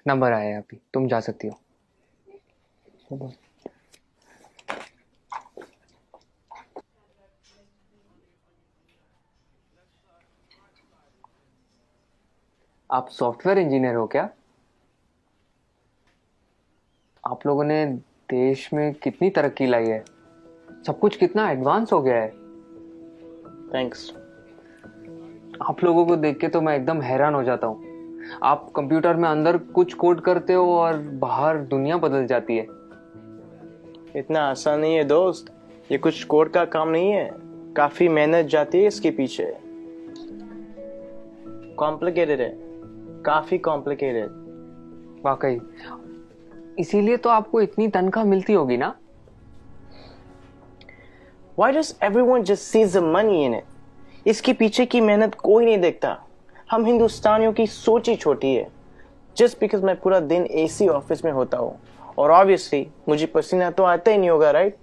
Number आया है अभी, तुम जा सकती हो। आप सॉफ्टवेयर इंजीनियर हो क्या? आप लोगों ने देश में कितनी तरक्की लाई है, सब कुछ कितना एडवांस हो गया है। थैंक्स। आप लोगों को देख के तो मैं एकदम हैरान हो जाता हूँ। आप कंप्यूटर में अंदर कुछ कोड करते हो और बाहर दुनिया बदल जाती है। इतना आसान नहीं है दोस्त, ये कुछ कोड का काम नहीं है, काफी मेहनत जाती है इसके पीछे। कॉम्प्लिकेटेड है, काफी कॉम्प्लिकेटेड। वाकई, इसीलिए तो आपको इतनी तनख्वाह मिलती होगी ना। Why does everyone just sees the money in it? इसके पीछे की मेहनत कोई नहीं देखता। हम हिंदुस्तानियों की सोच ही छोटी है। Just because मैं पूरा दिन एसी ऑफिस में होता हूँ और ऑब्वियसली मुझे पसीना तो आता ही नहीं होगा, राइट?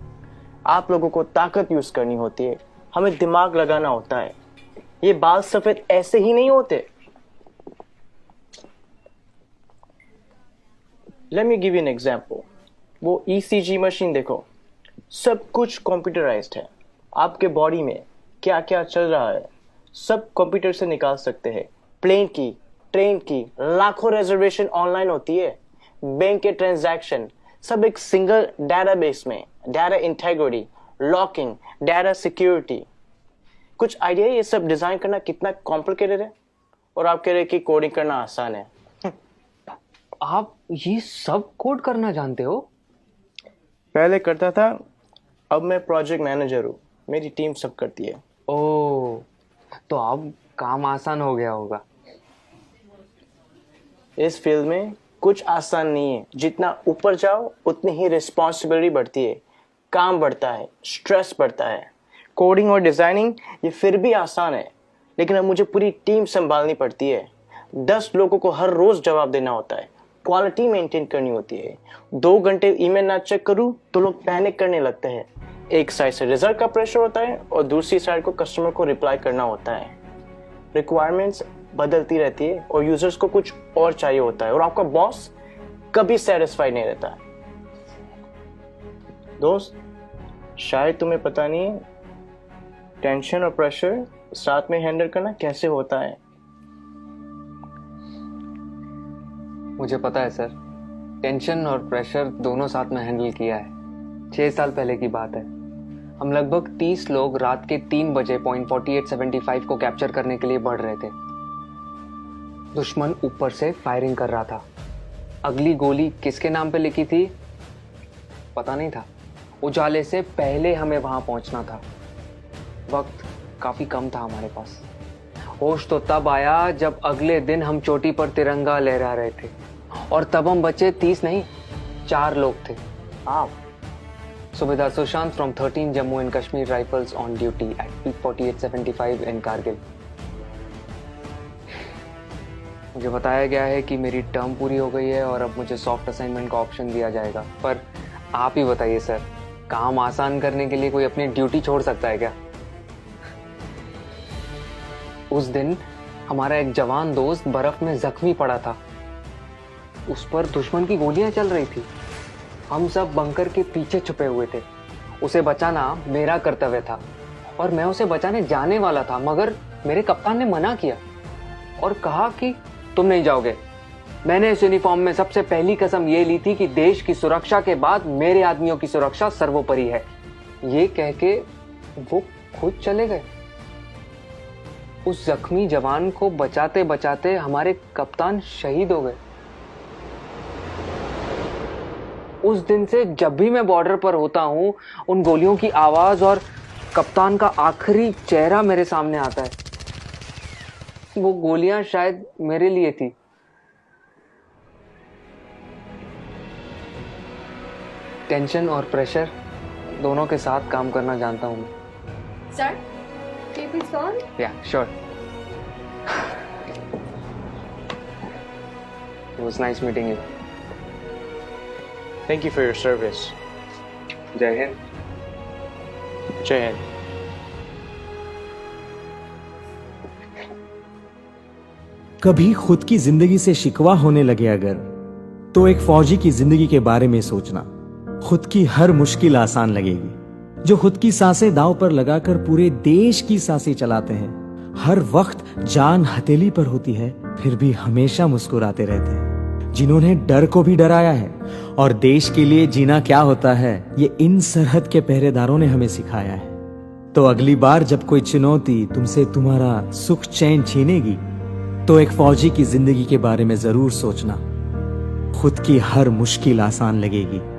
आप लोगों को ताकत यूज करनी होती है, हमें दिमाग लगाना होता है। ये बाल सफेद ऐसे ही नहीं होते। Let me give you an example. वो ECG मशीन देखो, सब कुछ कंप्यूटराइज्ड है। आपके बॉडी में क्या क्या चल रहा है सब कंप्यूटर से निकाल सकते हैं। प्लेन की, ट्रेन की, लाखों रिजर्वेशन ऑनलाइन होती है। बैंक के ट्रांजैक्शन सब एक सिंगल डेटाबेस में। Data integrity, locking, data security. कुछ आइडिया ये सब डिजाइन करना कितना कॉम्प्लिकेटेड है? और आप कह रहे कि कोडिंग करना आसान है। आप ये सब कोड करना जानते हो? पहले करता था, अब मैं प्रोजेक्ट मैनेजर हूँ, मेरी टीम सब करती है। ओह, तो अब काम आसान हो गया होगा। इस फील्ड में कुछ आसान नहीं है, जितना ऊपर जाओ उतनी ही रिस्पॉन्सिबिलिटी बढ़ती है, काम बढ़ता है, स्ट्रेस बढ़ता है। कोडिंग और डिजाइनिंग ये फिर भी आसान है, लेकिन अब मुझे पूरी टीम संभालनी पड़ती है। 10 लोगों को हर रोज जवाब देना होता है, क्वालिटी मेंटेन करनी होती है। 2 घंटे ईमेल ना चेक करूं तो लोग पैनिक करने लगते हैं। एक साइड से रिजल्ट का प्रेशर होता है और दूसरी साइड को कस्टमर को रिप्लाई करना होता है। रिक्वायरमेंट्स बदलती रहती है और यूजर्स को कुछ और चाहिए होता है, और आपका बॉस कभी सेटिस्फाइड नहीं रहता। दोस्त, शायद तुम्हें पता नहीं है टेंशन और प्रेशर साथ में हैंडल करना कैसे होता है। मुझे पता है सर, टेंशन और प्रेशर दोनों साथ में हैंडल किया है। 6 साल पहले की बात है। हम लगभग 30 लोग रात के 3 बजे पॉइंट 4875 को कैप्चर करने के लिए बढ़ रहे थे। दुश्मन ऊपर से फायरिंग कर रहा था। अगली गोली किसके नाम पे लिखी थी पता नहीं था। उजाले से पहले हमें वहां पहुंचना था। वक्त काफी कम था हमारे पास। होश तो तब आया जब अगले दिन हम चोटी पर तिरंगा लहरा रहे थे, और तब हम बचे 30 नहीं, 4 लोग थे। आप Subedar Sushant from 13 Jammu and Kashmir Rifles on duty at peak 4875 in Kargil. मुझे बताया गया है कि मेरी टर्म पूरी हो गई है और अब मुझे सॉफ्ट असाइनमेंट का ऑप्शन दिया जाएगा। पर आप ही बताइए सर, काम आसान करने के लिए कोई अपनी ड्यूटी छोड़ सकता है क्या? उस दिन हमारा एक जवान दोस्त बर्फ में जख्मी पड़ा था। उस पर दुश्मन की गोलियां चल रही थी। हम सब बंकर के पीछे छुपे हुए थे। उसे बचाना मेरा कर्तव्य था और मैं उसे बचाने जाने वाला था, मगर मेरे कप्तान ने मना किया और कहा कि तुम नहीं जाओगे। मैंने इस यूनिफॉर्म में सबसे पहली कसम ये ली थी कि देश की सुरक्षा के बाद मेरे आदमियों की सुरक्षा सर्वोपरि है। ये कह के वो खुद चले गए। उस जख्मी जवान को बचाते बचाते हमारे कप्तान शहीद हो गए। उस दिन से जब भी मैं बॉर्डर पर होता हूं, उन गोलियों की आवाज और कप्तान का आखिरी चेहरा मेरे सामने आता है। वो गोलियां शायद मेरे लिए थी। टेंशन और प्रेशर दोनों के साथ काम करना जानता हूं मैं। Sir, can you please go on? Yeah, sure. It was nice meeting you. Thank you for your service. जय हिंद। जय हिंद। कभी खुद की जिंदगी से शिकवा होने लगे अगर, तो एक फौजी की जिंदगी के बारे में सोचना। खुद की हर मुश्किल आसान लगेगी। जो खुद की सांसें दांव पर लगाकर पूरे देश की सांसें चलाते हैं, हर वक्त जान हथेली पर होती है, फिर भी हमेशा मुस्कुराते रहते हैं। जिन्होंने डर को भी डराया है और देश के लिए जीना क्या होता है, ये इन सरहद के पहरेदारों ने हमें सिखाया है। तो अगली बार जब कोई चुनौती तुमसे तुम्हारा सुख चैन छीनेगी, तो एक फौजी की जिंदगी के बारे में जरूर सोचना। खुद की हर मुश्किल आसान लगेगी।